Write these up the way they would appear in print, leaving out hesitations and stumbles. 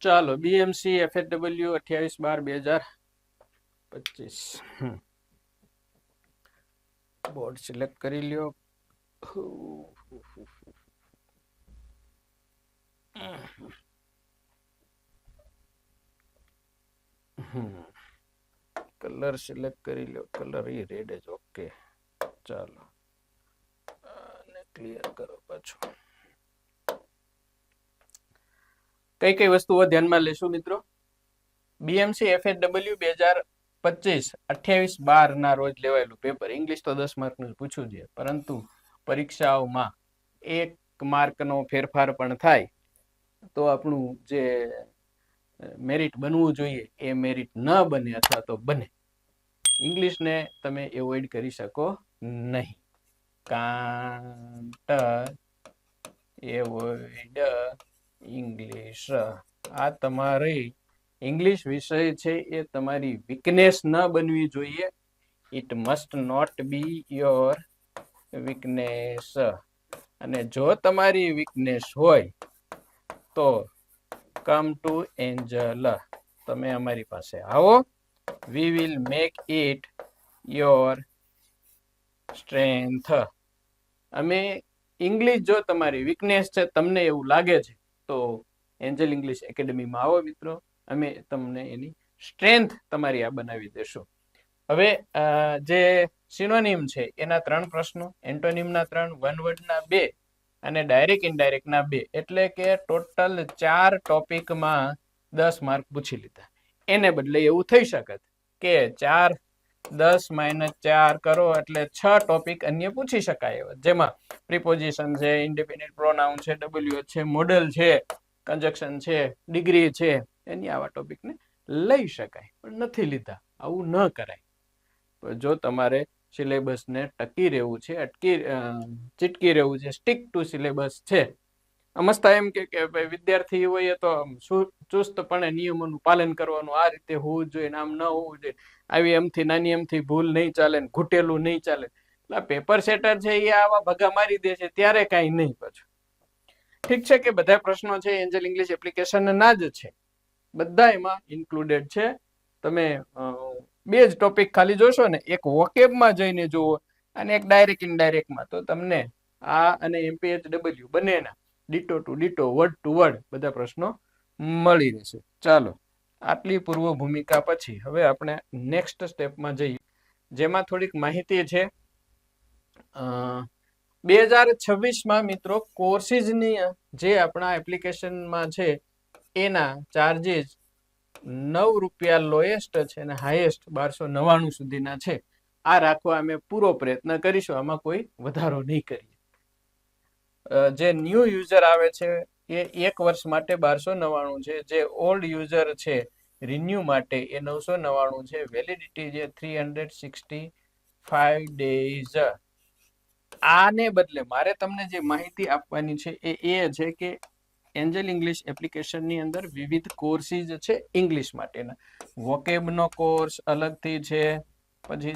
ચાલો BMC એફએડબલ્યુ 28/12/2025 board select કરી લ્યો. કલર સિલેક્ટ કરી લો. કલર એ રેડ જ. ઓકે, ચાલો અને ક્લિયર કરો પાછું. કઈ કઈ વસ્તુઓ ધ્યાનમાં લેશું મિત્રો? બીએમસી એફએડબલ્યુ 2025 28/12 ના રોજ લેવાયેલું પેપર. ઇંગ્લિશ તો 10 માર્કનું પૂછ્યું છે, પરંતુ પરીક્ષાઓમાં 1 માર્કનો ફેરફાર પણ થાય તો આપણું જે મેરિટ બનવું જોઈએ એ મેરિટ ન બને અથવા તો બને. ઇંગ્લિશને તમે એવોઇડ કરી શકો નહીં. Can't avoid English. આ તમારી ઇંગ્લિશ વિષય છે એ તમારી વીકનેસ ન બનવી જોઈએ. It must not be your weakness. અને જો તમારી વીકનેસ હોય તો કમ ટુ એન્જલ. તમે અમારી પાસે આવો. We will make it your strength. અમે ઇંગ્લિશ જો તમારી વીકનેસ છે, તમને એવું લાગે છે, તો એન્જલ ઇંગ્લિશ એકેડમીમાં આવો મિત્રો. અમે તમને એની સ્ટ્રેન્થ તમારી આ બનાવી દેશું. હવે જે સિનોનિમ છે એના 3 પ્રશ્નો, એન્ટોનિમના 3, વન વર્ડના 2 અને ડાયરેક્ટ ઇનડાયરેક્ટના 2, એટલે કે ટોટલ 4 ટોપિકમાં 10 માર્ક પૂછી લીધા. એને બદલે એવું થઈ શકે કે 4 10 - 4 કરો એટલે 6 ટોપિક અન્ય પૂછી શકાય, જેમાં પ્રિપોઝિશન છે, ઇન્ડિપેન્ડન્ટ પ્રોનાઉન છે, ડબલ્યુએચ છે, મોડેલ છે, કન્જક્શન છે, ડિગ્રી છે, એની આવા ટોપિકને લઈ શકાય, પણ નથી લીધા. આવું ન કરાય. જો તમારે સિલેબસને ટકી રહેવું છે, ચીટકી રહેવું છે, સ્ટીક ટુ સિલેબસ છે. સમજતા એમ કે ભાઈ વિદ્યાર્થી હોય તો ચુસ્તપણે નિયમોનું પાલન કરવાનું, આ રીતે હોવું જોઈએ, આમ ન હોવું જોઈએ, આવી એમથી નાની એમથી ભૂલ નહીં ચાલે, ઘૂટેલું નહીં ચાલે. એટલે પેપર સેટર છે એ આવા ભગા મારી દે છે, ત્યારે કાંઈ નહીં. પાછું ઠીક છે કે બધા પ્રશ્નો છે એન્જલ ઇંગ્લિશ એપ્લિકેશન ના જ છે, બધા એમાં ઇન્ક્લુડેડ છે. તમે 2 જ ટોપિક ખાલી જોશો ને, એક વોકેબમાં જઈને જુઓ અને એક ડાયરેક્ટ ઇનડાયરેક્ટમાં, તો તમને આ અને એમપીએચડબલ્યુ બંનેના ditto to ditto, word to word બધા પ્રશ્નો મળી રહેશે. ચાલો, આટલી પૂર્વ ભૂમિકા પછી હવે આપણે નેક્સ્ટ સ્ટેપમાં જઈએ, જેમાં થોડીક માહિતી છે. 2026માં મિત્રો કોર્સીસની જે આપણા એપ્લિકેશનમાં છે એના ચાર્જીસ 9 રૂપિયા લોએસ્ટ છે અને હાઈએસ્ટ 1299 સુધીના છે. આ રાખવા અમે પૂરો પ્રયત્ન કરીશું. આમાં કોઈ વધારો નહીં કરીએ. જે ન્યૂ યુઝર આવે છે એ 1 વર્ષ માટે 1299 છે. જે ઓલ્ડ યુઝર છે રિન્યુ માટે એ 999 છે. વેલિડિટી છે 365 ડેઝ. આને બદલે મારે તમને જે માહિતી આપવાની છે એ છે કે એન્જલ ઇંગ્લિશ એપ્લિકેશનની અંદર વિવિધ કોર્સીસ છે ઇંગ્લિશ માટેના. વોકેબનો કોર્સ અલગથી છે, પછી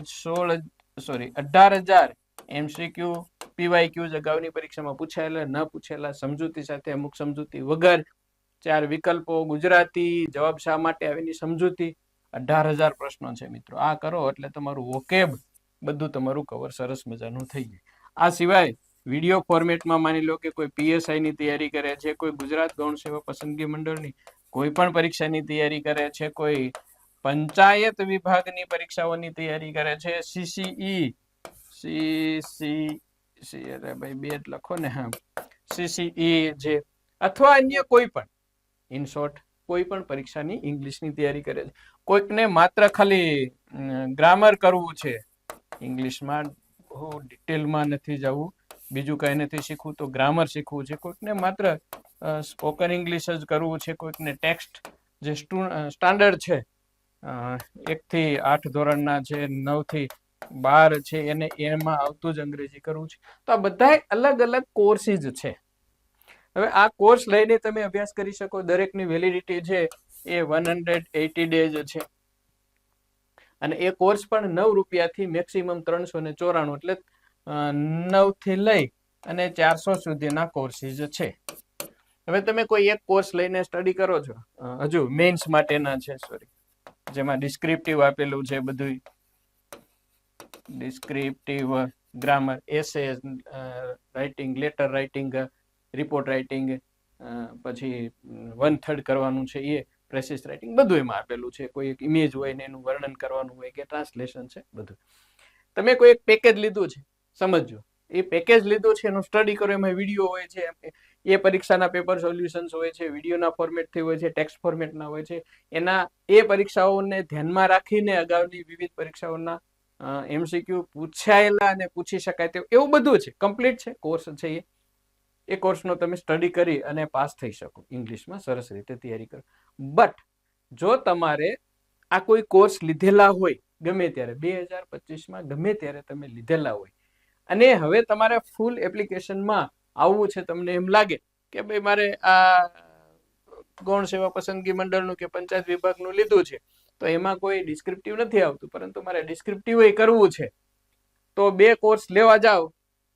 18,000 એમસીક્યુ પીવાયક્યુ અગાઉની પરીક્ષામાં પૂછાયેલા, ન પૂછેલા, સમજૂતી સાથે, અમુક સમજૂતી વગર, 4 વિકલ્પો, ગુજરાતી, જવાબ શા માટે આવેની સમજૂતી, 18,000 પ્રશ્નો છે મિત્રો. આ કરો એટલે તમારું વોકેબ બધું તમારું કવર સરસ મજાનું થઈ જાય. આ સિવાય વિડીયો ફોર્મેટમાં માની લો કે કોઈ પીએસઆઈની તૈયારી કરે છે, કોઈ ગુજરાત ગૌણ સેવા પસંદગી મંડળની કોઈ પણ પરીક્ષાની તૈયારી કરે છે, કોઈ પંચાયત વિભાગની પરીક્ષાઓની તૈયારી કરે છે, સીસીઈ ભાઈ 2 લખો ને, હા, સીસીઈ જે, અથવા અન્ય કોઈ પણ, ઇન શોર્ટ કોઈ પણ પરીક્ષાની ઇંગ્લિશની તૈયારી કરે છે. કોઈકને માત્ર ખાલી ગ્રામર કરવું છે, ઇંગ્લિશમાં બહુ ડિટેલમાં નથી જવું, બીજું કંઈ નથી શીખવું તો ગ્રામર શીખવું છે, કોઈકને માત્ર સ્પોકન ઇંગ્લિશ જ કરવું છે, કોઈકને ટેક્સ્ટ જે સ્ટાન્ડર્ડ છે 1 થી 8 ધોરણના છે, 9 થી 12 છે, એને એમાં આવતું જ અંગ્રેજી કરવું છે. તો આ બધા અલગ અલગ કોર્સીસ છે. હવે આ કોર્સ લઈને તમે અભ્યાસ કરી શકો. દરેકની વેલિડિટી છે એ 180 ડેઝ છે અને એ કોર્સ પણ 9 રૂપિયાથી મેક્સિમમ 394, એટલે 9 થી લઈ અને 400 સુધીના કોર્સીસ છે. હવે તમે કોઈ એક કોર્સ લઈને સ્ટડી કરો છો, હજુ મેન્સ માટેના છે, સોરી, જેમાં ડિસ્ક્રિપ્ટિવ આપેલું છે બધું, descriptive grammar, essay writing, letter writing, report writing, પછી 1/3 કરવાનું છે એ પ્રેસિસ રાઇટિંગ, બધું એમાં આપેલું છે. કોઈ એક ઇમેજ હોય ને એનું વર્ણન કરવાનું હોય કે ટ્રાન્સલેશન છે, બધું. તમે કોઈ એક પેકેજ લીધું છે, સમજો એ પેકેજ લીધું છે એનું સ્ટડી કરો, એમાં વિડીયો હોય છે, એ પરીક્ષાના પેપર સોલ્યુશન્સ હોય છે, વિડીયોના ફોર્મેટથી હોય છે, ટેક્સ્ટ ફોર્મેટના હોય છે, એના એ પરીક્ષાઓને ધ્યાનમાં રાખીને અગાઉની વિવિધ પરીક્ષાઓના MCQ પૂછાયેલા અને પૂછી શકાય તેવું એવું બધું છે, કમ્પ્લીટ છે કોર્સ છે એ કોર્સનો તમે સ્ટડી કરી અને પાસ થઈ શકો ઇંગ્લિશમાં, સરસ રીતે તૈયારી કરો. બટ જો તમારે આ કોઈ કોર્સ લીધેલા હોય ગમે ત્યારે 2025માં ગમે ત્યારે તમે લીધેલા હોય અને હવે તમારે ફૂલ એપ્લિકેશનમાં આવવું છે, તમને એમ લાગે કે ભાઈ મારે આ ગૌણ સેવા પસંદગી મંડળનું કે પંચાયત વિભાગનું લીધું છે તો એમાં કોઈ ડિસ્ક્રિપ્ટિવ નથી આવતું, પરંતુ મારે ડિસ્ક્રિપ્ટિવ કરવું છે, તો 2 કોર્સ લેવા જાઓ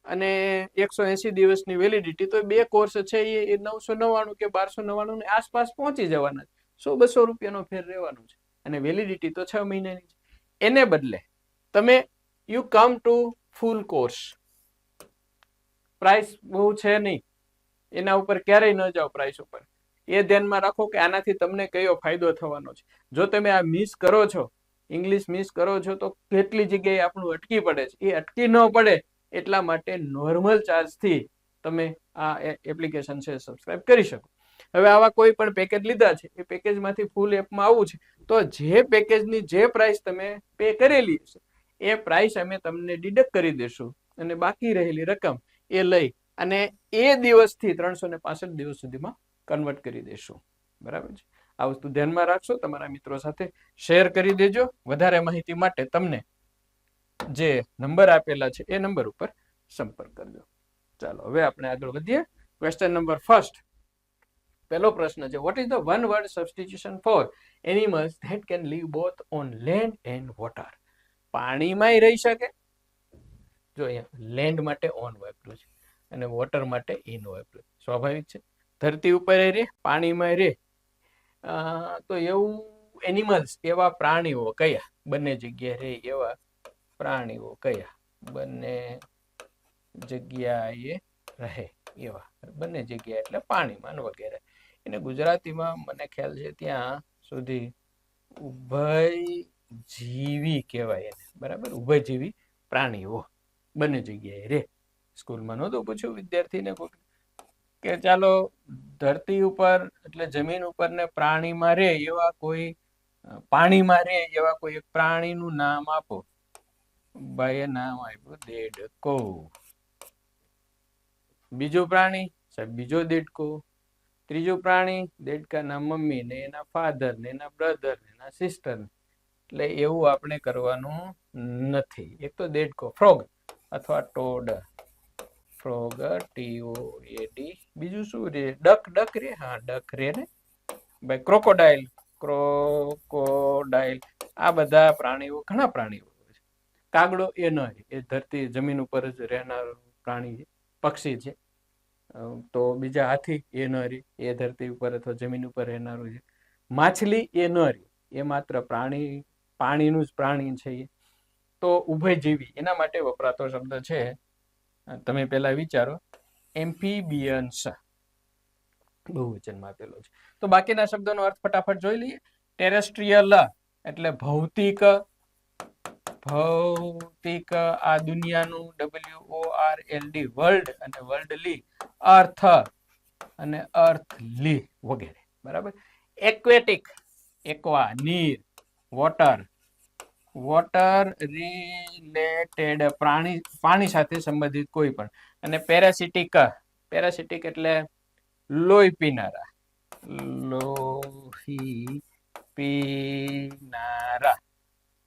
અને 180 દિવસની વેલિડિટી, તો 2 કોર્સ છે એ 999 કે 1299 ની આસપાસ પહોંચી જવાના, 100-200 રૂપિયાનો ફેર રહેવાનો છે અને વેલિડિટી તો 6 મહિનાની છે. એને બદલે તમે you come to full course, price બહુ છે નહીં, એના ઉપર ક્યારેય ન જાઓ, પ્રાઇસ ઉપર એ ધ્યાનમાં રાખો કે આનાથી તમને કયો ફાયદો થવાનો છે. જો તમે આ મિસ કરો છો, ઇંગ્લિશ મિસ કરો છો, તો કેટલી જગ્યાએ આપણું અટકી પડે છે. એ અટકી ન પડે એટલા માટે નોર્મલ ચાર્જથી તમે આ એપ્લિકેશન છે સબસ્ક્રાઇબ કરી શકો. હવે આવા કોઈ પણ પેકેજ લીધા છે, એ પેકેજમાંથી ફૂલ એપમાં આવવું છે, તો જે પેકેજની જે પ્રાઇસ તમે પે કરેલી છે એ પ્રાઇસ અમે તમને ડિડક્ટ કરી દેશું અને બાકી રહેલી રકમ એ લઈ અને એ દિવસથી 365 દિવસ સુધીમાં કન્વર્ટ કરી દેશું. બરાબર છે? આ વસ્તુ ધ્યાનમાં રાખશો, તમારા મિત્રો સાથે શેર કરી દેજો. વધારે માહિતી માટે તમને જે નંબર આપેલા છે એ નંબર ઉપર સંપર્ક કરજો. ચાલો હવે આપણે આગળ વધીએ. ક્વેશ્ચન નંબર ફર્સ્ટ, પહેલો પ્રશ્ન છે, what is the one word substitution for animals that can live both on land and water? પાણીમાંય રહી શકે, જો અહીંયા લેન્ડ માટે ઓન વાપર્યું છે અને વોટર માટે ઇન વાપર્યું, સ્વાભાવિક છે. ધરતી ઉપર રહે, પાણીમાં રહે, તો એવું એનિમલ્સ, એવા પ્રાણીઓ કયા? બંને જગ્યાએ રહે એવા પ્રાણીઓ કયા? બંને જગ્યાએ રહે એવા, બંને જગ્યાએ એટલે પાણીમાં વગેરે. એને ગુજરાતીમાં મને ખ્યાલ છે ત્યાં સુધી ઉભયજીવી કહેવાય એને, બરાબર? ઉભયજીવી પ્રાણીઓ બંને જગ્યાએ રે. સ્કૂલમાં નહોતું પૂછ્યું વિદ્યાર્થીને કે ચાલો ધરતી ઉપર એટલે જમીન ઉપર ને પ્રાણીમાં રે એવા કોઈ, પાણીમાં રે એવા કોઈ એક પ્રાણીનું નામ આપો. ભાઈએ નામ આપ્યું દેડકો. બીજું પ્રાણી, સાહેબ બીજો દેડકો. ત્રીજું પ્રાણી, દેડકાના મમ્મી ને એના ફાધર ને એના બ્રધર ને એના સિસ્ટર. એટલે એવું આપણે કરવાનું નથી. એક તો દેડકો, ફ્રોગ અથવા ટોડ, ફ્રોગ, TOAD. બીજું શું રે? ડક રે, હા ડક રે ને ભાઈ. Crocodile, crocodile. આ બધા પ્રાણીઓ, ઘણા પ્રાણીઓ છે. કાગડો એ ન રે, એ ધરતી જમીન ઉપર જ રહેનાર પ્રાણી છે, પક્ષી છે. તો બીજા હાથી એ ન રે, એ ધરતી ઉપર અથવા જમીન ઉપર રહેનારું છે. માછલી એ ન રે, એ માત્ર પ્રાણી, પાણીનું જ પ્રાણી છે. તો ઉભયજીવી એના માટે વપરાતો શબ્દ છે, તમે પેલા વિચારો, એમ્ફીબિયન્સ, બહુવચનમાં આપેલો છે. તો બાકીના શબ્દોનો અર્થ ફટાફટ જોઈ લઈએ. ટેરેસ્ટ્રીયલ એટલે ભૌતિક, ભૌતિક આ દુનિયાનું, WORLD વર્લ્ડ, અને વર્લ્ડલી અર્થ અને અર્થલી વગેરે, બરાબર. એક્વેટિક, એક્વા નીર, વોટર, વોટર રિલેટેડ પ્રાણી, પાણી સાથે સંબંધિત કોઈ પણ. અને પેરાસિટિક, પેરાસિટિક એટલે લોહી પીનારા, લોહી પીનારા.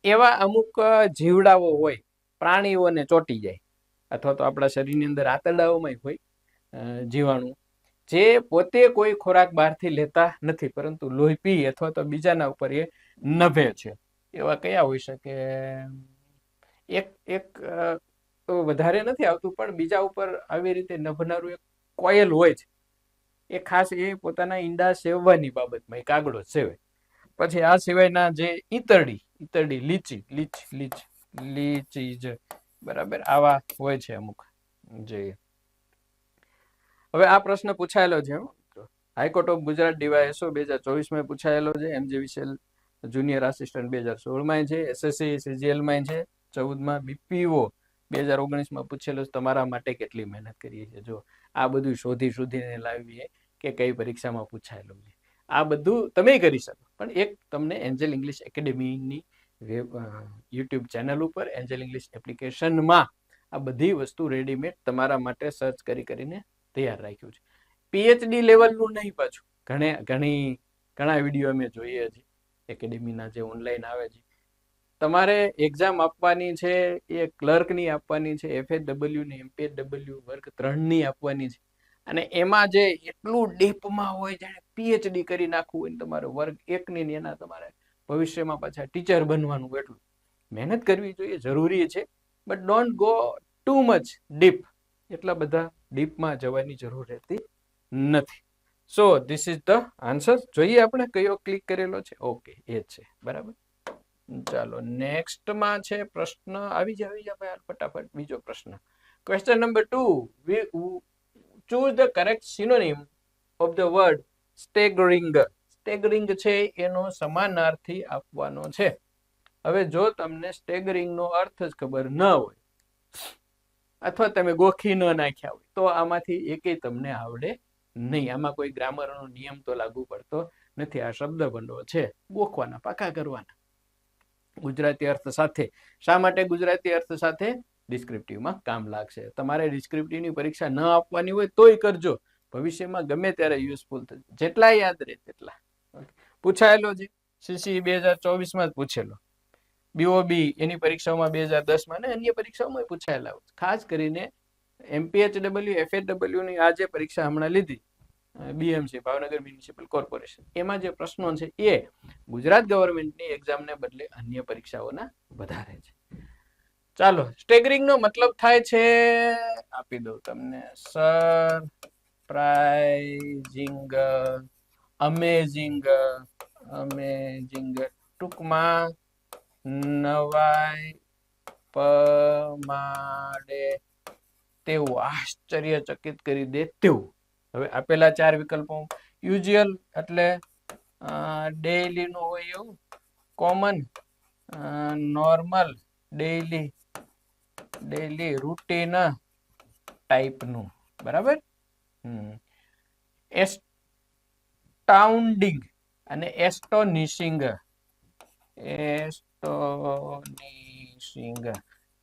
એવા અમુક જીવડાઓ હોય, પ્રાણીઓને ચોંટી જાય, અથવા તો આપણા શરીરની અંદર આંતરડાઓમાં હોય જીવાણુ, જે પોતે કોઈ ખોરાક બહારથી લેતા નથી, પરંતુ લોહી પી અથવા તો બીજાના ઉપર એ નભે છે. એવા કયા હોઈ શકે? એક તો વધારે નથી આવતું, પણ બીજા ઉપર આવી રીતે નભનારું એક કોયલ હોય છે. એ ખાસ એ પોતાના ઈંડા સેવવાની બાબતમાં એક આગળ સેવે. પછી આ સિવાયના જે ઈતરડી લીચી જ બરાબર આવા હોય છે અમુક જે. હવે આ પ્રશ્ન પૂછાયેલો છે હાઈકોર્ટ ઓફ ગુજરાત ડીવાયએસઓ 2024 પૂછાયેલો છે, MJVCL જુનિયર આસિસ્ટન્ટ 2016 છે, SSC CGL છે 14 BPO 2019 પૂછેલો છે. તમારા માટે કેટલી મહેનત કરીએ છીએ જો આ બધું શોધીને લાવીએ કે કઈ પરીક્ષામાં પૂછાયેલું છે. આ બધું તમે કરી શકો, પણ એક તમને એન્જલ ઇંગ્લિશ એકેડેમીની યુટ્યુબ ચેનલ ઉપર એન્જલ ઇંગ્લિશ એપ્લિકેશનમાં આ બધી વસ્તુ રેડીમેડ તમારા માટે સર્ચ કરીને તૈયાર રાખ્યું છે. PhD લેવલનું નહીં, પાછું ઘણા વિડીયો અમે જોઈએ છે એકેડેમીના જે ઓનલાઈન આવે છે. તમારે એક્ઝામ આપવાની છે એ ક્લર્કની આપવાની છે, FHW ની MPHW વર્ગ 3ની આપવાની છે, અને એમાં જે એટલું ડીપમાં હોય જાણે PhD કરી નાખવું હોય તમારે વર્ગ 1ની એના તમારે ભવિષ્યમાં પાછા ટીચર બનવાનું, એટલું મહેનત કરવી જોઈએ, જરૂરી છે, but don't go too much deep. એટલા બધા ડીપમાં જવાની જરૂર રહેતી નથી. So this is the answer. જોઈએ આપણે કયો ક્લિક કરેલો છે. ઓકે, એ જ છે બરાબર. ચાલો નેક્સ્ટમાં છે પ્રશ્ન. આવી જાય ફટાફટ. બીજો પ્રશ્ન, question number 2. Choose the correct synonym of the word staggering. Staggering છે એનો સમાનાર્થી આપવાનો છે. હવે જો તમને સ્ટેગરિંગ નો અર્થ જ ખબર ન હોય અથવા તમે ગોખી ન નાખ્યા હોય તો આમાંથી એકેય તમને આવડે નહીં. આમાં કોઈ ગ્રામરનો નિયમ તો લાગુ પડતો નથી. આ શબ્દ ભંડોળ છે, ગોખવાના, પાકા કરવાના ગુજરાતી અર્થ સાથે. શા માટે ગુજરાતી અર્થ સાથે? ડિસ્ક્રિપ્ટિવમાં કામ લાગશે. તમારે ડિસ્ક્રિપ્ટિવની પરીક્ષા ન આપવાની હોય તોય કરજો, ભવિષ્યમાં ગમે ત્યારે યુઝફુલ થશે. જેટલા યાદ રહે તેટલા. પૂછાયેલો છે CC 2024 જ પૂછેલો, BOB એની પરીક્ષાઓમાં 2010 અને અન્ય પરીક્ષાઓમાં પૂછાયેલા. ખાસ કરીને MPHW FHW ની આ જે પરીક્ષા હમણાં લીધી BMC ભાવનગર મ્યુનિસિપલ કોર્પોરેશન, એમાં જે પ્રશ્નો છે એ ગુજરાત ગવર્મેન્ટની એક્ઝામને બદલે અન્ય પરીક્ષાઓના વધારે છે. ચાલો, સ્ટેગરિંગ નો મતલબ થાય છે, આપી દઉં તમને, સરપ્રાઇઝિંગ, અમેઝિંગ, ટૂંકમાં નવાઈ પમાડે તેવું, આશ્ચર્યચકિત કરી દે તેવું. હવે આપેલા 4 વિકલ્પો, યુઝ્યુઅલ એટલે ડેઈલી નું હોય એવું, કોમન, નોર્મલ, ડેઈલી રૂટીન ટાઈપનું, બરાબર. એસ્ટાઉન્ડિંગ અને એસ્ટોનિશિંગ.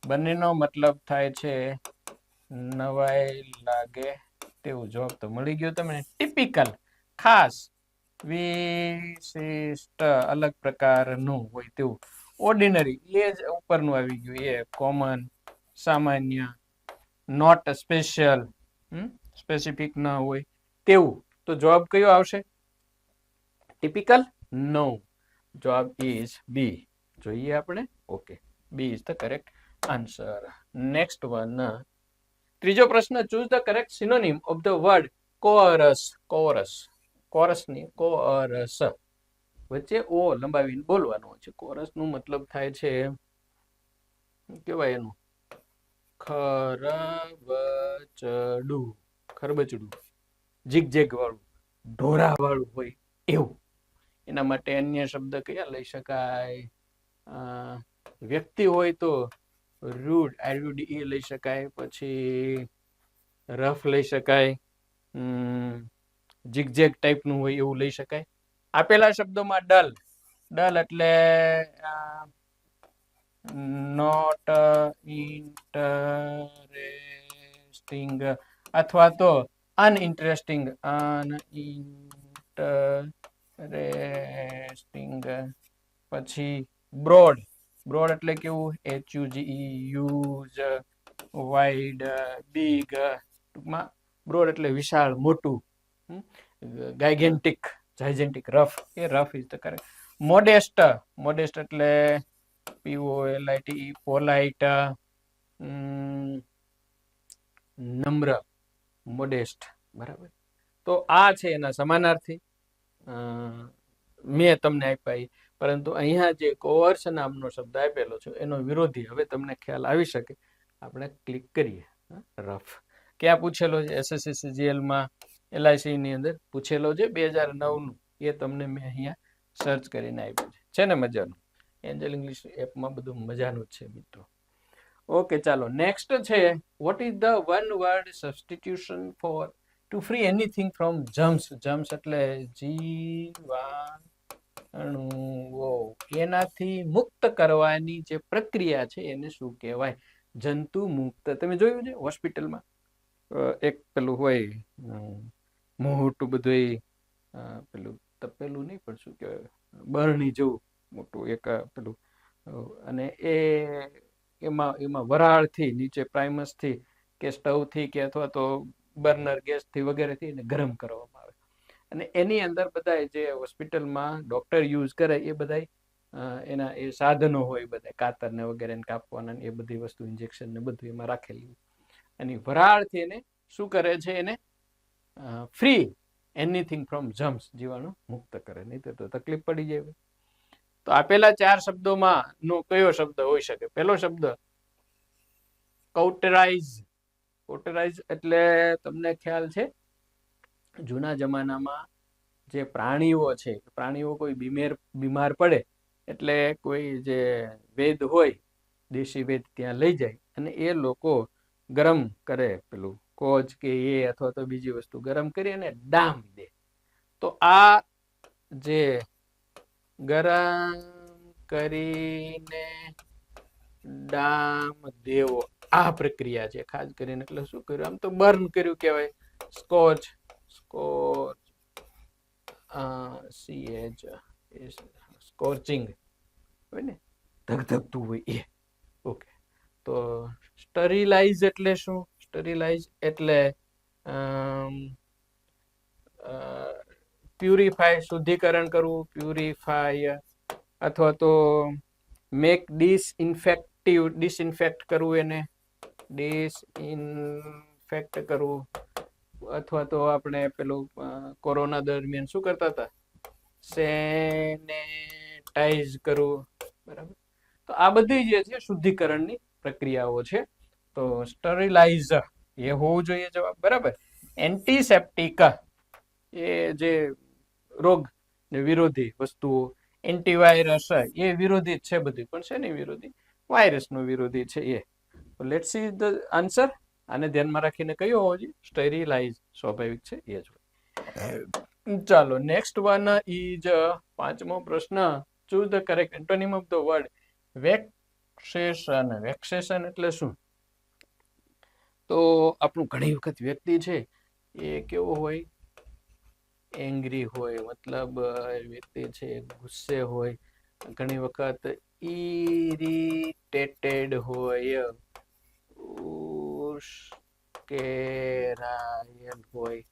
બંનેનો મતલબ થાય છે નવાઈ લાગે તેવું. જવાબ તો મળી ગયો તમને. ટિપિકલ, ખાસ, વિશિષ્ટ, અલગ પ્રકારનું હોય તેવું. ઓર્ડિનરી, એ જ ઉપરનું આવી ગયું, એ કોમન, સામાન્ય, નોટ સ્પેશિયલ, સ્પેસિફિક ન હોય તેવું. તો જવાબ કયો આવશે? ટિપિકલ? નો, જવાબ ઇઝ બી. જોઈએ આપણે. Okay, B is the correct answer. Next one, ત્રીજો પ્રશ્ન, choose the correct synonym of the word chorus. કોરસની કોરસ વચ્ચે ઓ લંબાવીને બોલવાનો છે. કોરસ નું મતલબ થાય છે, કેવાય એનું, ખરબચડું, જીગજેગ વાળું, ઢોરા વાળું હોય એવું. એના માટે અન્ય શબ્દ કયા લઈ શકાય? વ્યક્તિ હોય તો રૂડ, RUDE લઈ શકાય, પછી રફ લઈ શકાય, જીગજેગ ટાઈપનું હોય એવું લઈ શકાય. આપેલા શબ્દોમાં ડલ એટલે નોટ ઇન્ટરેસ્ટિંગ અથવા તો અનઇન્ટરેસ્ટિંગ, પછી બ્રોડ એટલે કેવું? HUGE, huge, wide, big. ટૂંકમાં બ્રોડ એટલે વિશાળ, મોટું. Gigantic, rough, A rough is the correct. Modest એટલે POLITE, પોલાઇટ, નમ્ર, મોડેસ્ટ, બરાબર. તો આ છે એના સમાનાર્થી. મેં તમને આપ્યા, પરંતુ અહીંયા જે કોર્સ નામનો શબ્દ આપેલો છે એનો વિરોધી હવે તમને ખ્યાલ આવી શકે. આપણે ક્લિક કરીએ. રફ ક્યાં પૂછેલો છે? એસએસસી CGL માં LIC ની અંદર પૂછેલો છે 2009 નું. એ તમને મેં અહીંયા સર્ચ કરીને આપ્યું છે ને મજાનું. એન્જલ ઇંગ્લિશ એપમાં બધું મજાનું જ છે મિત્રો. ઓકે, ચાલો નેક્સ્ટ છે, what is the one word substitution for to free anything from germs. Germs એટલે જીવાણુઓ. એનાથી મુક્ત કરવાની જે પ્રક્રિયા છે એને શું કહેવાય? જંતુ મુક્ત. તમે જોયું છે હોસ્પિટલમાં એક પેલું હોય મોટું બધું પેલું તપેલું નહીં પણ શું કહેવાય, બરણી જેવું મોટું એક પેલું, અને એમાં વરાળથી નીચે પ્રાઇમસથી કે સ્ટવથી કે અથવા તો બર્નર ગેસથી વગેરેથી એને ગરમ કરવામાં આવે. અને એની અંદર બધા જે હોસ્પિટલમાં ડોક્ટર યુઝ કરે એ બધા એના એ સાધનો હોય, બધા કાતર ને વગેરે કાપવાના, એ બધી વસ્તુ ઇન્જેક્શન ને બધું એમાં રાખેલી. અને વરાળથી એને શું કરે છે? એને ફ્રી એનીથિંગ ફ્રોમ જમ્સ, જીવાણુ મુક્ત કરે. નહીં તો તકલીફ પડી જાય. તો આપેલા 4 શબ્દોમાં નો કયો શબ્દ હોઈ શકે? પહેલો શબ્દ કૌટરાઇઝ. કૌટરાઇઝ એટલે તમને ખ્યાલ છે જૂના જમાનામાં જે પ્રાણીઓ છે, પ્રાણીઓ કોઈ બીમાર પડે એટલે કોઈ જે વેદ હોય, દેશી વેદ, ત્યાં લઈ જાય અને એ લોકો ગરમ કરે, પેલું કોજ કે એ અથવા તો બીજી વસ્તુ ગરમ કરી અને ડામ દે. તો આ જે ગરમ કરીને ડામ દેવો, આ પ્રક્રિયા છે ખાસ કરીને. એટલે શું કર્યું? આમ તો બર્ન કર્યું કહેવાય. સ્કોચ, સ્કોર્ચિંગ હોય ને, ધગધગતું હોય એ. ઓકે, તો સ્ટરીલાઇઝ એટલે શું? સ્ટરીલાઇઝ એટલે પ્યુરિફાય, શુદ્ધિકરણ કરવું, પ્યુરિફાય, અથવા તો મેક ડિસઇન્ફેક્ટ કરવું, એને ડિસઇન્ફેક્ટ કરવું. અથવા તો આપણે પેલું કોરોના દરમિયાન શું કરતા હતા? સેનેટાઈઝ કરવું. બરાબર. તો આ બધી જે છે શુદ્ધિકરણની પ્રક્રિયાઓ છે. તો સ્ટરીલાઇઝ એ હોવું જોઈએ જવાબ. બરાબર. એન્ટીસેપ્ટિક એ જે રોગ વિરોધી વસ્તુઓ. એન્ટીવાયરસ એ વિરોધી જ છે બધું, પણ છે ને વિરોધી, વાયરસનો વિરોધી છે એ. Let's see the answer. આને ધ્યાનમાં રાખીને કયો હોવો જોઈએ? સ્ટરીલાઇઝ. સ્વાભાવિક છે એ જ હોય. ચાલો નેક્સ્ટ વન ઇઝ 5મો પ્રશ્ન. Choose the correct antonym of the word vexation. Vexation એટલે શું? તો આપણું ઘણી વખત વ્યક્તિ છે એ કેવો હોય? એંગ્રી હોય, મતલબ વ્યક્તિ છે ગુસ્સે હોય. ઘણી વખત ઇરિટેટેડ હોય, ઉશ્કેરાયેલ હોય,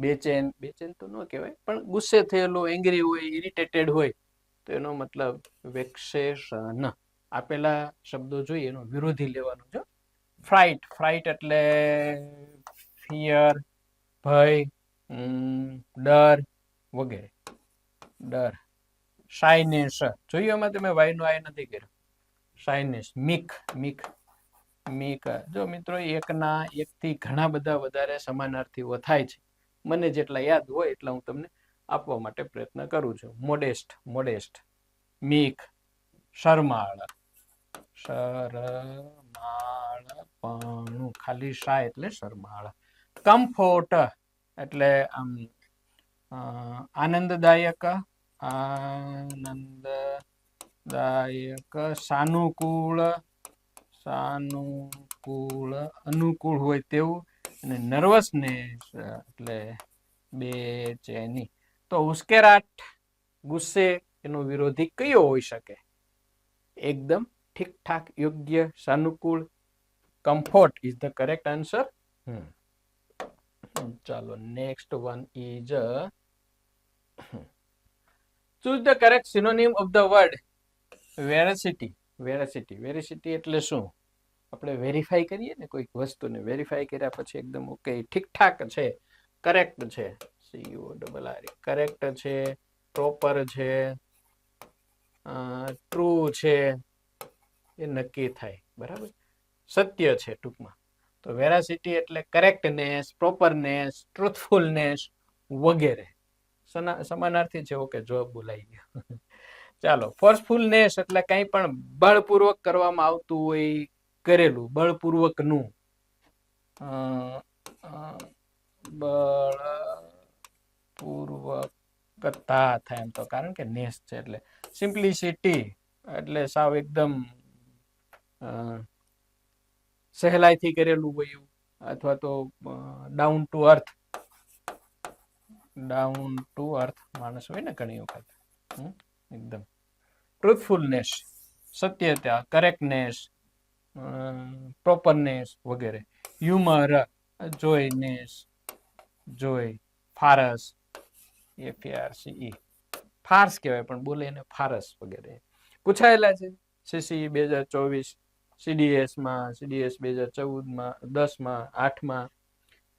બેચેન તો ન કહેવાય, પણ ગુસ્સે થયેલો, એંગ્રી હોય, ઇરિટેટેડ હોય, તો એનો મતલબ વેક્સેશન. આપેલા શબ્દો જોઈએ એનો વિરોધી લેવાનો છે. ફ્રાઇટ. ફ્રાઇટ એટલે ફિયર, ભય, ડર વગેરે. ડર. શાઇનેસ. જોયું એમાં તમે વાયનો આય નથી કર્યો. શાઇનેસ. મીક. જો મિત્રો એકથી ઘણા બધા વધારે સમાનાર્થીઓ થાય છે. મને જેટલા યાદ હોય એટલા હું તમને આપવા માટે પ્રયત્ન કરું છું. મોડેસ્ટ, મીક, શરમાળ, શરમાળપણું, ખાલી શા એટલે શરમાળ. કમ્ફોર્ટ એટલે આમ આનંદદાયક, સાનુકૂળ, અનુકૂળ હોય તેવું. અને નર્વસનેસ એટલે બેચેની. તો ઉશ્કેરાટ, ગુસ્સે, એનો વિરોધી કયો હોઈ શકે? એકદમ ઠીકઠાક, યોગ્ય, સાનુકૂળ. Comfort is the correct answer. ચાલો next one is choose the correct synonym of the word veracity. Veracity એટલે શું? આપણે વેરીફાઈ કરીએ ને કોઈક વસ્તુને, વેરીફાઈ કર્યા પછી એકદમ ઓકે ઠીકઠાક છે કરેક્ટ છે, CORR કરેક્ટ છે, પ્રોપર છે, ટ્રુ છે, એ નક્કી થાય. બરાબર, સત્ય છે ટૂંકમાં. તો વેરાસિટી એટલે કરેક્ટનેસ, પ્રોપરનેસ, ટ્રુથફુલનેસ વગેરે. સમાનાર્થી છે. ઓકે, જવાબ બોલાઈ ગયો. ચાલો, ફોર્સફુલનેસ એટલે કંઈ પણ બળપૂર્વક કરવામાં આવતું હોય, કરેલું બળપૂર્વકનું. બળપૂર્વકતા થાય એમ તો, કારણ કે નેસ છે એટલે. સિમ્પ્લિસિટી એટલે સાવ એકદમ સહેલાઈથી કરેલું હોય એવું, અથવા તો down to earth. Down to earth માણસ હોય ને ઘણી વખત, એકદમ. ટ્રુથફુલનેસ સત્યતા, કરેક્ટનેસ, પ્રોપરનેસ વગેરે. હ્યુમર જોયનેસ, જોય, ફારસ, FARCE ફાર્સ કહેવાય પણ બોલે એને ફારસ વગેરે. પૂછાયેલા છે CCE 2024, CDS માં, CDS 2014 10 8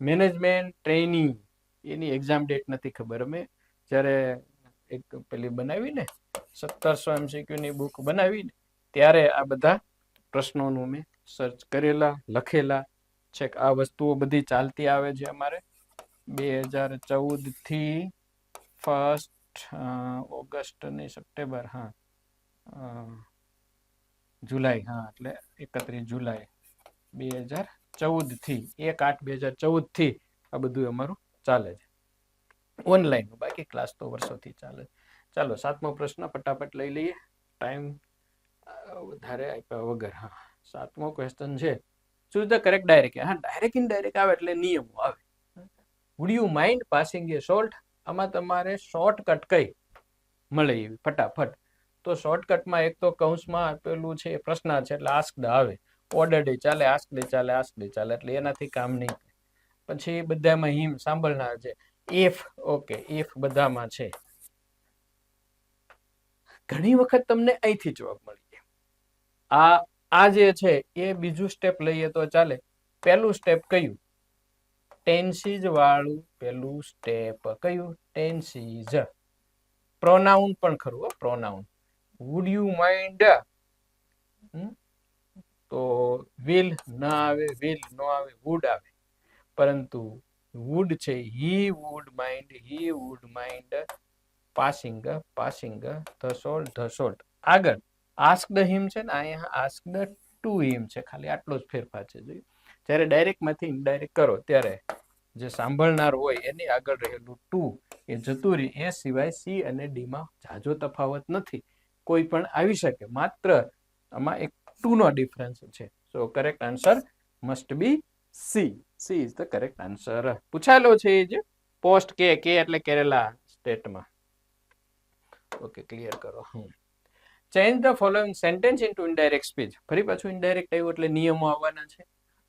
મેનેજમેન્ટ ટ્રેનિંગ. એની એક્ઝામ ડેટ નથી ખબર. અમે જ્યારે એક પેલી બનાવી ને 1700 MCQ ની બુક બનાવી ને, ત્યારે આ બધા પ્રશ્નોનું મેં સર્ચ કરેલા, લખેલા છે. આ વસ્તુઓ બધી ચાલતી આવે છે અમારે 2014 થી 1 ઓગસ્ટ ની સપ્ટેમ્બર, જુલાઈ, એટલે 31 જુલાઈ 2014 થી 1/8/2014 થી આ બધું અમારું ચાલે છે ઓનલાઈન. બાકી ક્લાસ તો વર્ષોથી ચાલે. ચાલો, 7મો પ્રશ્ન ફટાફટ લઈ લઈએ, ટાઈમ વધારે આપ્યા વગર. 7મો ક્વેશ્ચન છે, choose the correct direct. Direct indirect આવે એટલે નિયમો આવે. Would you mind passing A salt? આમાં તમારે શોર્ટકટ કઈ મળે એવી ફટાફટ. તો શોર્ટકટમાં એક તો કૌંસમાં આપેલું છે પ્રશ્ન છે એટલે આસ્કડ આવે. ઓર્ડરડ ચાલે, આસ્કડ ચાલે, આસ્કડ ચાલે, એટલે એનાથી કામ નહીં. પછી બધામાં હિમ સાંભળનાર છે. ઇફ, ઓકે, ઇફ બધામાં છે. ઘણી વખત તમને અહીંથી જવાબ મળી જાય. આ જે છે એ બીજું સ્ટેપ લઈએ તો ચાલે. પહેલું સ્ટેપ કયું? ટેન્સીજ વાળું પહેલું સ્ટેપ કયું? ટેન્સીજ. પ્રોનાઉન પણ ખરું, પ્રોનાઉન. વુડ યુ માઇન્ડ, તો વિલ ના આવે, વિલ નો આવે, વુડ આવે. પરંતુ વુડ છે, he would mind passing, the salt. આગળ આસ્કડ હિમ છે ને, અહીંયા આસ્કડ ટુ હિમ છે. ખાલી આટલો જ ફેરફાર છે. જોયું? જ્યારે ડાયરેક્ટ માંથી ઇનડાયરેક્ટ કરો ત્યારે જે સાંભળનાર હોય એની આગળ રહેલું ટુ એ જતું રહે. એ સિવાય સી અને ડી માં ઝાઝો તફાવત નથી. કોઈ પણ આવી શકે, માત્ર આમાં એક ટુ નો ડિફરન્સ છે. So correct answer must be C. C is the correct answer. પૂછાયેલો છે એ જે પોસ્ટ કે એટલે કેરેલા સ્ટેટમાં. ઓકે, ક્લિયર કરો. Change the following sentence into indirect speech. ફરી પાછું ઇનડાયરેક્ટ આવ્યું એટલે નિયમો આવવાના છે.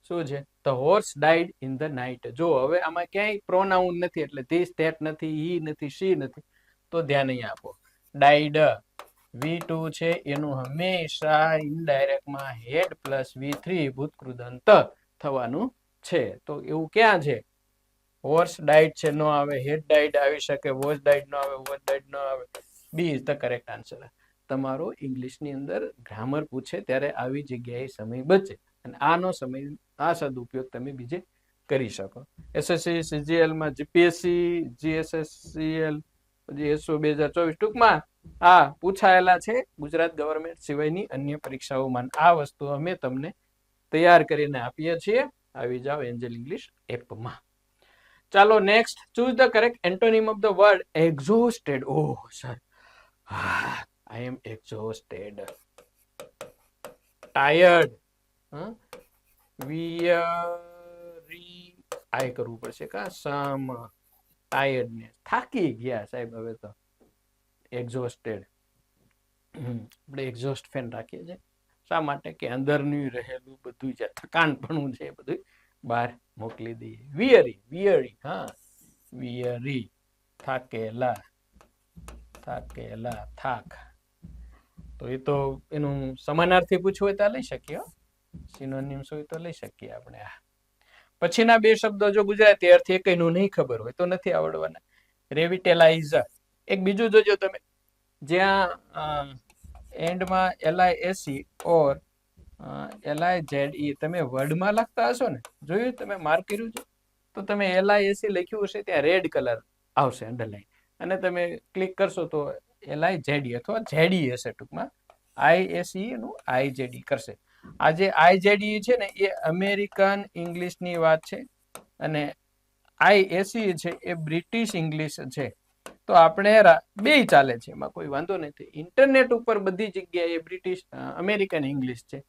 શું છે? The horse died in the night. જો હવે આમાં ક્યાંય પ્રોનાઉન નથી એટલે ધીસ, ધેટ નથી, હી નથી, શી નથી, તો ધ્યાન અહીંયા આપો. ડાઈડ V2 છે એનું હંમેશા ઇનડાયરેક્ટમાં હેડ પ્લસ V3 ભૂતકૃદંત થવાનું છે. તો એવું ક્યાં છે? હોર્સ ડાઈડ છે, નો આવે. હેડ ડાઈડ આવી શકે, વોઝ ડાઈડ નો આવે, વોઝ ડાઈડ નો આવે. B is the correct answer. તમારો ઇંગ્લિશની અંદર ગ્રામર પૂછે ત્યારે આવી જગ્યાએ સમય બચે અને આનો સમય, આ સદુપયોગ તમે બીજે કરી શકો. SSC, CGL માં, GPSC, GSSCL, SO 2024 ટૂંકમાં આ પૂછાયેલા છે ગુજરાત ગવર્મેન્ટ સિવાયની અન્ય પરીક્ષાઓમાં. આ વસ્તુ અમે તમને તૈયાર કરીને આપીએ છીએ. આવી જાઓ એન્જલ ઇંગ્લિશ એપમાં. ચાલો next, choose the correct antonym of the word exhausted. Oh sir, I am exhausted, tired, weary, આ કરવું પડશે કા, સમ, ટાયર્ડનેસ, થાકી ગયા સાહેબ. હવે તો એક્ઝોસ્ટેડ. આપણે એક્ઝોસ્ટ ફેન રાખીએ છીએ. શા માટે? કે અંદરનું રહેલું બધું જે થકાણપણું છે બધું બહાર મોકલી દઈએ. વિયરી, વિયરી, વિયરી, થાકેલા, થાકેલા, થાક. તો એ તો એનું સમાનાર્થી પૂછવું હોય તો લઈ શકીએ. સિનોનિમ્સ હોય તો લઈ શકીએ આપણે. પછીના બે શબ્દો જો ગુજરાતી અર્થ એકયનું નહીં ખબર હોય તો નથી આવડવાના. રેવિટેલાઇઝર. એક બીજું જોજો તમે, જ્યાં એન્ડમાં LISE ઓર LIZE તમે વર્ડમાં લખતા હશો ને, જોયું તમે માર્ક કર્યું છે, તો તમે LISE લખ્યું હશે ત્યાં રેડ કલર આવશે અંડરલાઈન, અને તમે ક્લિક કરશો તો LIZE અથવા ZE હશે ટૂંકમાં, ISE નું IZE કરશે. આ જે IZE છે ને એ અમેરિકન ઇંગ્લિશની વાત છે, અને ISE છે એ બ્રિટિશ ઇંગ્લિશ છે. તો આપણે બે ચાલે છે, એમાં કોઈ વાંધો નથી. ઇન્ટરનેટ ઉપર બધી જગ્યાએ બ્રિટિશ અમેરિકન ઇંગ્લિશ છે,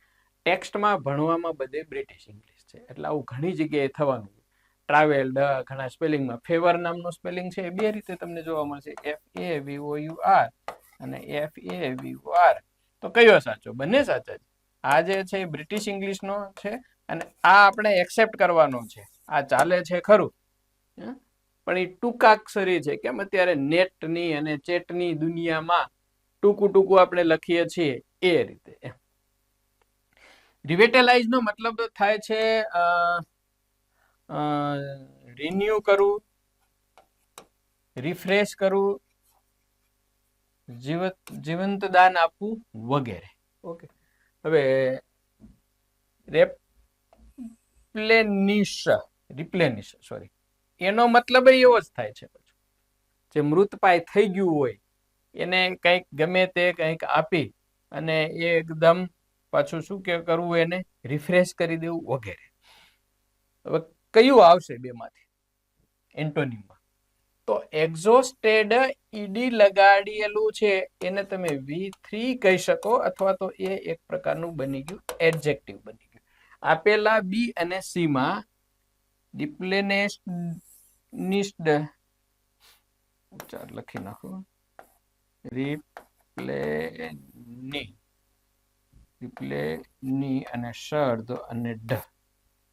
ટેક્સ્ટમાં ભણવામાં બધે બ્રિટિશ ઇંગ્લિશ છે. એટલે આવું ઘણી જગ્યાએ થવાનું. ટ્રાવેલ ઘણા સ્પેલિંગમાં ફેવર નામનો સ્પેલિંગ છે એ બે રીતે તમને જોવા મળશે, FAVOUR અને FAVOR. તો કયો સાચો? બંને સાચા છે. આ જે છે એ બ્રિટિશ ઇંગ્લિશનો છે, અને આ આપણે એક્સેપ્ટ કરવાનો છે. આ ચાલે છે ખરું, પણ એ ટૂંકાક્ષરી છે. કેમ અત્યારે નેટની અને ચેટની દુનિયામાં ટૂંકું ટૂંકું આપણે લખીએ છીએ એ રીતે. રિવેટેલાઇઝ નો મતલબ થાય છે રિન્યુ કરવું, રિફ્રેશ કરવું, જીવંત દાન આપવું વગેરે. ઓકે, હવે રિપ્લેનિશ સોરી, એનો મતલબ એવો જ થાય છે. જે મૃતપાય થઈ ગયું હોય એને કંઈક ગમે તે કંઈક આપી અને એકદમ પાછું શું કે કરવું, એને રિફ્રેશ કરી દેવું વગેરે. હવે કયું આવશે બેમાંથી એન્ટોનિમમાં? તો એક્ઝોસ્ટેડ ઈડી લગાડેલું છે એને તમે V3 કહી શકો, અથવા તો એ એક પ્રકારનું બની ગયું એડજેક્ટિવ બની ગયું. આપેલા B અને C માં રિપ્લેનિશ્ડ લખી નાખો, રિપ્લેની અને શર્દ અને ડ,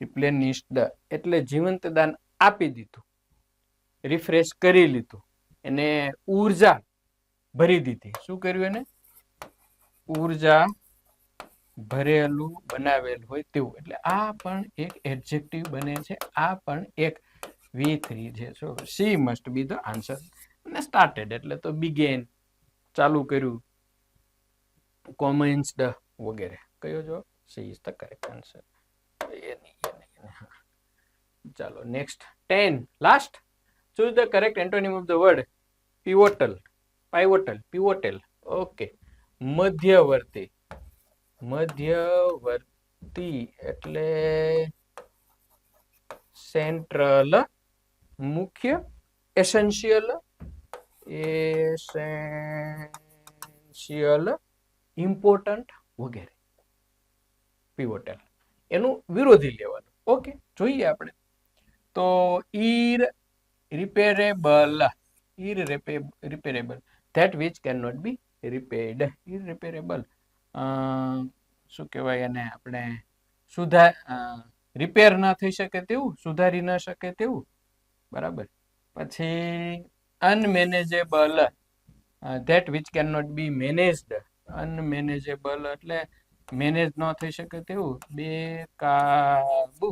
રિપ્લેનિશ્ડ એટલે જીવંત દાન આપી દીધું, રિફ્રેશ કરી લીધું, એને ઉર્જા ભરી દીધી. શું કર્યું? એને ઉર્જા ભરેલું બનાવેલ હોય તેવું. એટલે આ પણ એક એડજેક્ટિવ બને છે, આ પણ એક V3 છે. સો C must be the answer. અને સ્ટાર્ટેડ એટલે તો બિગેન, ચાલુ કર્યું, કોમેન્સ્ડ વગેરે. કયો જવાબ? C is the correct answer. ચાલો next 10 last. choose the correct antonym of the word pivotal. Pivotal. Okay, મધ્યવર્તી. મધ્યવર્તી એટલે સેન્ટ્રલ, મુખ્ય, એસેન્શિયલ, ઇમ્પોર્ટન્ટ વગેરે. પિવોટલ એનું વિરોધી લેવાનું. ઓકે, જોઈએ આપણે. તો irreparable, that which cannot be repaired. Irreparable શું કહેવાય એને, આપણે રિપેર ના થઈ શકે તેવું, સુધારી ના શકે તેવું. બરાબર. પછી અનમેનેજેબલ, that which cannot be managed. અનમેનેજેબલ એટલે મેનેજ ન થઈ શકે તેવું, બેકાબુ.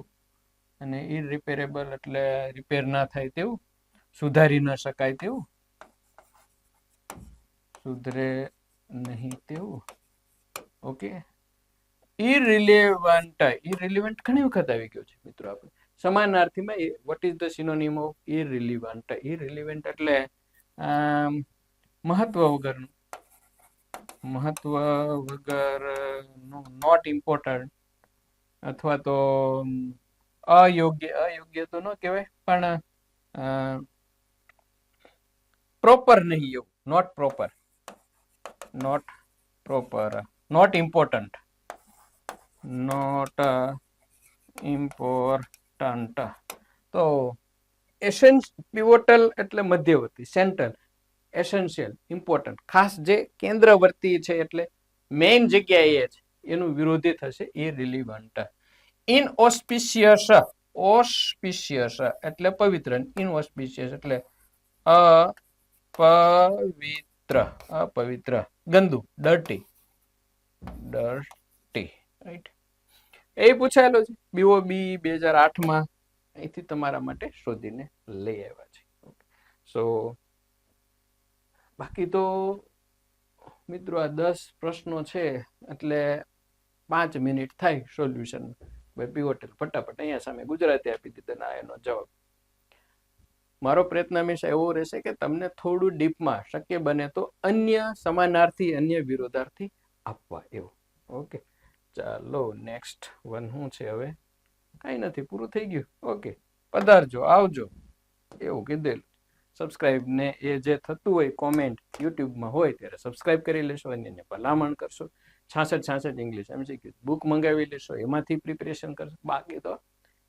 અને ઇરરિપેરેબલ એટલે રિપેર ના થાય તેવું, સુધારી ન શકાય તેવું, સુધરે નહીં તેવું. ઓકે. ઇરરિલેવન્ટ ઘણી વખત આવી ગયો છે મિત્રો. આપણે સમાનાર્થીમાં what is the synonym of irrelevant? Irrelevant એટલે મહત્વ વગરનું, નોટ ઇમ્પોર્ટન્ટ, અથવા તો અયોગ્ય તો ન કહેવાય, પણ પ્રોપર નહીં એવું, નોટ પ્રોપર, નોટ ઇમ્પોર્ટન્ટ, તો પિવોટલ એટલે મધ્યવર્તી, સેન્ટ્રલ, એસેન્શિયલ, ઇમ્પોર્ટન્ટ, ખાસ જે કેન્દ્રવર્તી છે એટલે મેઇન જગ્યાએ છે, એનું વિરોધી થશે ઇરરિલેવન્ટ. ઇનઓસ્પિશિયસ, ઓસ્પિશિયસ એટલે પવિત્ર, ઇનઓસ્પિશિયસ એટલે અપવિત્ર, ગંદુ, ડર્ટી. રાઈટ. એ પૂછાયેલો છે BOB 2008 માં. અહીંથી તમારા માટે શોધીને લઈ આવ્યા છે. સો બાકી તો મિત્રો આ 10 પ્રશ્નો છે એટલે 5 મિનિટ થાય સોલ્યુશન. પીઓટેલ ફટાફટ અહીંયા સામે ગુજરાતી આપી દીધા ના એનો જવાબ. મારો પ્રયત્ન હંમેશા એવો રહેશે કે તમને થોડું ડીપમાં શક્ય બને તો અન્ય સમાનાર્થી અન્ય વિરોધાર્થી આપવા એવું. ઓકે ચાલો નેક્સ્ટ વન શું છે હવે? કઈ નથી, પૂરું થઈ ગયું. ઓકે પધારજો, આવજો એવું કીધેલું. સબસ્ક્રાઇબ ને એ જે થતું હોય કોમેન્ટ યુટ્યુબમાં હોય ત્યારે સબસ્ક્રાઇબ કરી લેશો, અન્યને ભલામણ કરશો. 66 ઇંગ્લિશ MCQ બુક મંગાવી લેશો, એમાંથી પ્રિપેરેશન કરશો. બાકી તો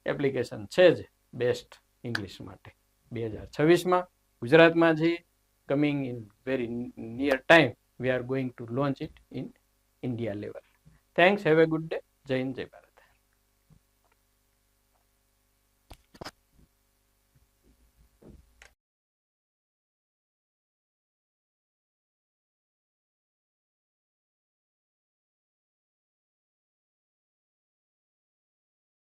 એપ્લિકેશન છે જ બેસ્ટ ઇંગ્લિશ માટે. 2026માં ગુજરાતમાં જે coming in very near time we are going to launch it in India level. Thanks, have a good day. જય હિન્દ, જય ભારત.